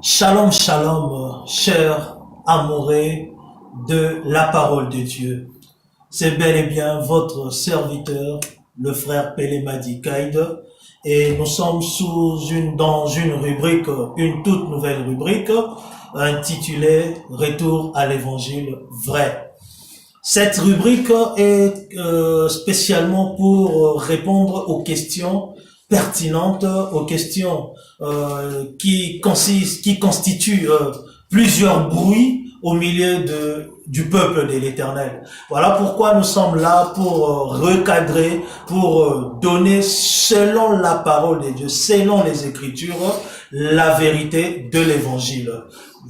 Shalom, shalom, chers amoureux de la parole de Dieu. C'est bel et bien votre serviteur, le frère Pélémadi Kaïd, et nous sommes dans une rubrique, une toute nouvelle rubrique, intitulée Retour à l'évangile vrai. Cette rubrique est spécialement pour répondre aux questions pertinentes, aux questions qui constituent plusieurs bruits au milieu du peuple de l'Éternel. Voilà pourquoi nous sommes là pour recadrer, pour donner selon la parole de Dieu, selon les Écritures, la vérité de l'Évangile.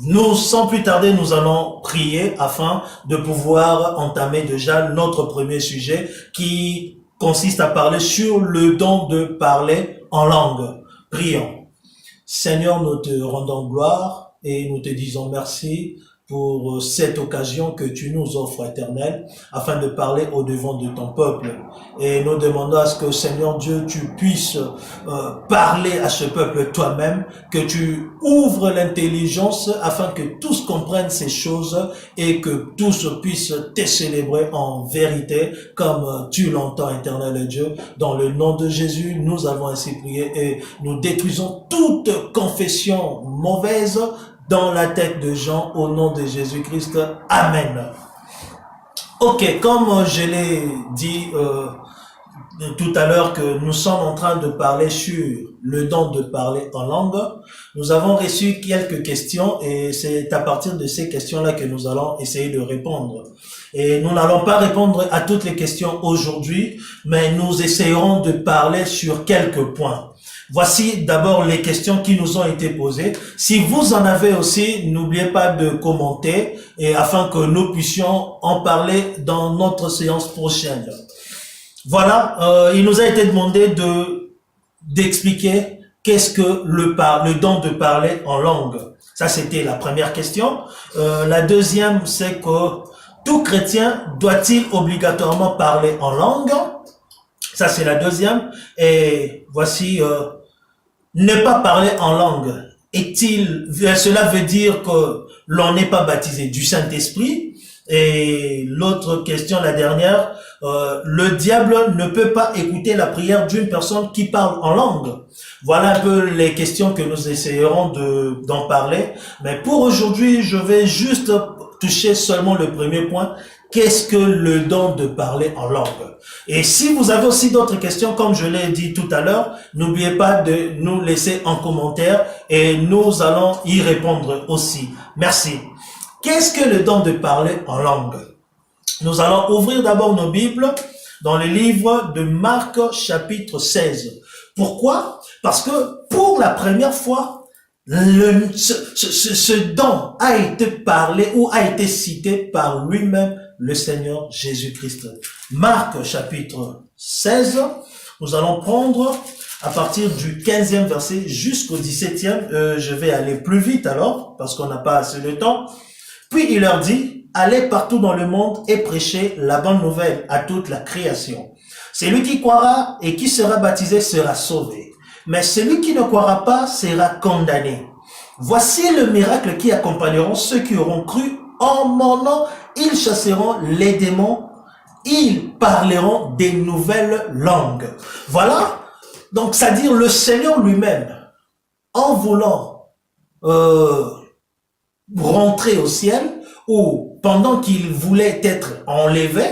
Nous, sans plus tarder, nous allons prier afin de pouvoir entamer déjà notre premier sujet qui consiste à parler sur le don de parler en langue. Prions. Seigneur, nous te rendons gloire et nous te disons merci pour cette occasion que tu nous offres, Éternel, afin de parler au devant de ton peuple. Et nous demandons à ce que, Seigneur Dieu, tu puisses parler à ce peuple toi-même, que tu ouvres l'intelligence afin que tous comprennent ces choses et que tous puissent te célébrer en vérité comme tu l'entends, Éternel Dieu. Dans le nom de Jésus, nous avons ainsi prié et nous détruisons toute confession mauvaise dans la tête de Jean, au nom de Jésus-Christ. Amen. Ok, comme je l'ai dit tout à l'heure que nous sommes en train de parler sur le don de parler en langue, nous avons reçu quelques questions et c'est à partir de ces questions-là que nous allons essayer de répondre. Et nous n'allons pas répondre à toutes les questions aujourd'hui, mais nous essayerons de parler sur quelques points. Voici d'abord les questions qui nous ont été posées. Si vous en avez aussi, n'oubliez pas de commenter et afin que nous puissions en parler dans notre séance prochaine. Voilà, il nous a été demandé d'expliquer qu'est-ce que le don de parler en langue. Ça, c'était la première question. La deuxième, c'est que tout chrétien doit-il obligatoirement parler en langue? Ça, c'est la deuxième. Et voici... ne pas parler en langue, cela veut dire que l'on n'est pas baptisé du Saint-Esprit? Et l'autre question, la dernière, le diable ne peut pas écouter la prière d'une personne qui parle en langue. Voilà un peu les questions que nous essayerons d'en parler. Mais pour aujourd'hui, je vais juste toucher seulement le premier point. Qu'est-ce que le don de parler en langue? Et si vous avez aussi d'autres questions, comme je l'ai dit tout à l'heure, n'oubliez pas de nous laisser en commentaire et nous allons y répondre aussi. Merci. Qu'est-ce que le don de parler en langue? Nous allons ouvrir d'abord nos Bibles dans le livre de Marc chapitre 16. Pourquoi? Parce que pour la première fois, ce don a été parlé ou a été cité par lui-même, le Seigneur Jésus-Christ. Marc chapitre 16, nous allons prendre à partir du 15e verset jusqu'au 17e. Je vais aller plus vite alors, parce qu'on n'a pas assez de temps. Puis il leur dit, allez partout dans le monde et prêchez la bonne nouvelle à toute la création. Celui qui croira et qui sera baptisé sera sauvé, mais celui qui ne croira pas sera condamné. Voici le miracle qui accompagneront ceux qui auront cru en mon nom. Ils chasseront les démons, ils parleront des nouvelles langues. Voilà, donc c'est-à-dire le Seigneur lui-même, en voulant rentrer au ciel, ou pendant qu'il voulait être enlevé,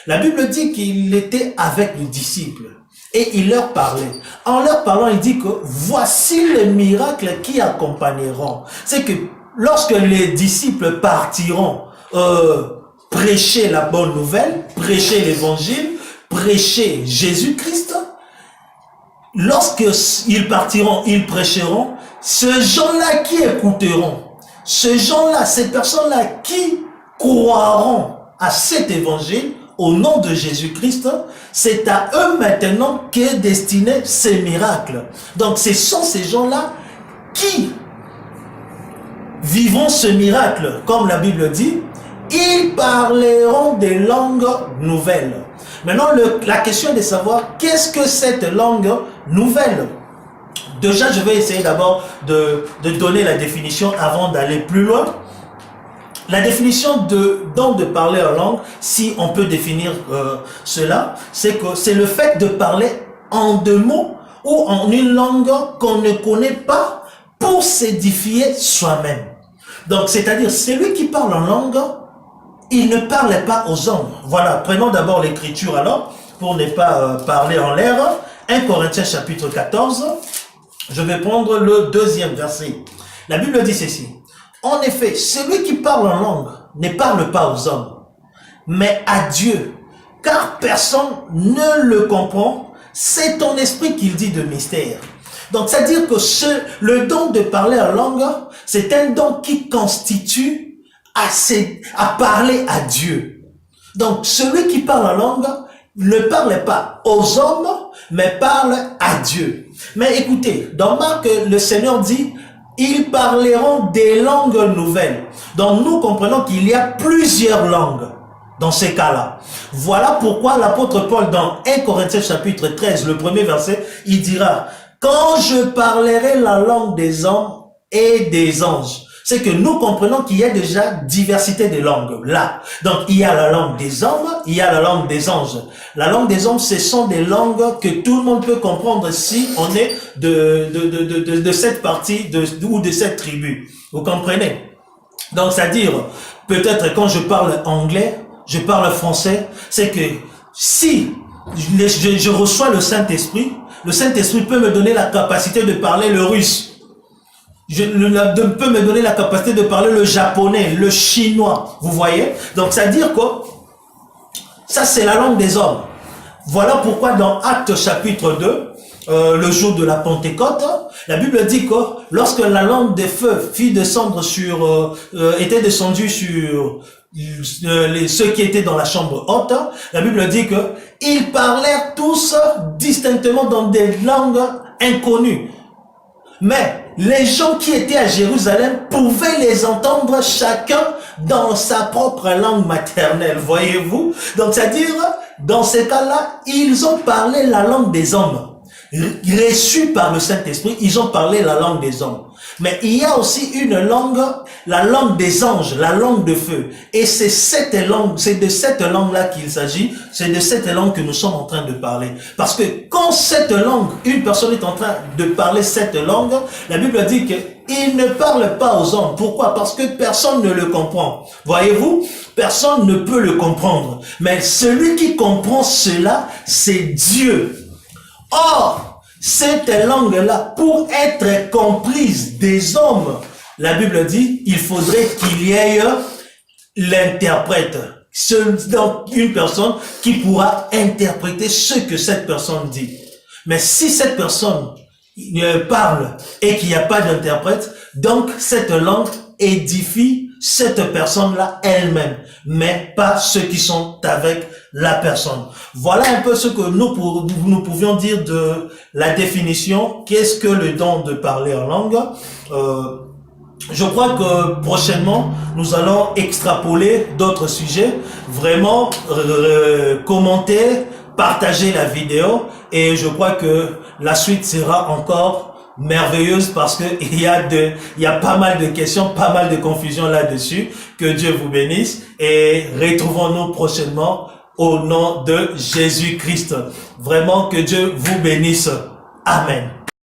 la Bible dit qu'il était avec les disciples et il leur parlait. En leur parlant, il dit que voici les miracles qui accompagneront. C'est que lorsque les disciples partiront prêcher la bonne nouvelle, prêcher l'évangile, prêcher Jésus-Christ, lorsqu'ils partiront, ils prêcheront, ces gens-là qui écouteront, ces gens-là, ces personnes-là qui croiront à cet évangile au nom de Jésus-Christ, c'est à eux maintenant qu'est destiné ces miracles. Donc ce sont ces gens-là qui vivront ce miracle, comme la Bible dit, ils parleront des langues nouvelles. Maintenant, la question est de savoir qu'est-ce que cette langue nouvelle. Déjà, je vais essayer d'abord de donner la définition avant d'aller plus loin. La définition de don de parler en langue, si on peut définir cela, c'est que c'est le fait de parler en deux mots ou en une langue qu'on ne connaît pas pour s'édifier soi-même. Donc, c'est-à-dire, celui qui parle en langue, il ne parle pas aux hommes. Voilà, prenons d'abord l'écriture alors, pour ne pas parler en l'air. 1 Corinthiens chapitre 14, je vais prendre le deuxième verset. La Bible dit ceci. En effet, celui qui parle en langue ne parle pas aux hommes, mais à Dieu, car personne ne le comprend. C'est ton esprit qu'il dit de mystère. Donc, c'est-à-dire que le don de parler en langue, c'est un don qui constitue à parler à Dieu. Donc, celui qui parle en langue ne parle pas aux hommes, mais parle à Dieu. Mais écoutez, dans Marc, le Seigneur dit, ils parleront des langues nouvelles. Donc, nous comprenons qu'il y a plusieurs langues dans ces cas-là. Voilà pourquoi l'apôtre Paul, dans 1 Corinthiens chapitre 13, le premier verset, il dira, quand je parlerai la langue des hommes et des anges. C'est que nous comprenons qu'il y a déjà diversité de langues là. Donc, il y a la langue des hommes, il y a la langue des anges. La langue des hommes, ce sont des langues que tout le monde peut comprendre si on est de cette partie ou de cette tribu. Vous comprenez? Donc, c'est-à-dire, peut-être quand je parle anglais, je parle français, c'est que si je reçois le Saint-Esprit peut me donner la capacité de parler le russe. Peut me donner la capacité de parler le japonais, le chinois. Vous voyez? Donc, c'est-à-dire que ça, c'est la langue des hommes. Voilà pourquoi dans Actes chapitre 2, le jour de la Pentecôte, la Bible dit que lorsque la langue des feux était descendue sur ceux qui étaient dans la chambre haute, la Bible dit que ils parlèrent tous distinctement dans des langues inconnues. Mais les gens qui étaient à Jérusalem pouvaient les entendre chacun dans sa propre langue maternelle, voyez-vous? Donc, c'est-à-dire, dans ces cas-là, ils ont parlé la langue des hommes. Reçus par le Saint-Esprit, ils ont parlé la langue des hommes. Mais il y a aussi une langue, la langue des anges, la langue de feu. Et c'est de cette langue-là qu'il s'agit, c'est de cette langue que nous sommes en train de parler. Parce que quand cette langue, une personne est en train de parler cette langue, la Bible dit qu'il ne parle pas aux hommes. Pourquoi? Parce que personne ne le comprend. Voyez-vous? Personne ne peut le comprendre. Mais celui qui comprend cela, c'est Dieu. Or, cette langue-là, pour être comprise des hommes, la Bible dit, il faudrait qu'il y ait l'interprète. Donc, une personne qui pourra interpréter ce que cette personne dit. Mais si cette personne parle et qu'il n'y a pas d'interprète, donc cette langue édifie cette personne-là elle-même, mais pas ceux qui sont avec la personne. Voilà un peu ce que nous pouvions dire de la définition. Qu'est-ce que le don de parler en langue? Je crois que prochainement, nous allons extrapoler d'autres sujets, vraiment commenter, partager la vidéo, et je crois que la suite sera encore merveilleuse parce que il y a pas mal de questions, pas mal de confusion là-dessus. Que Dieu vous bénisse et retrouvons-nous prochainement au nom de Jésus-Christ. Vraiment que Dieu vous bénisse. Amen.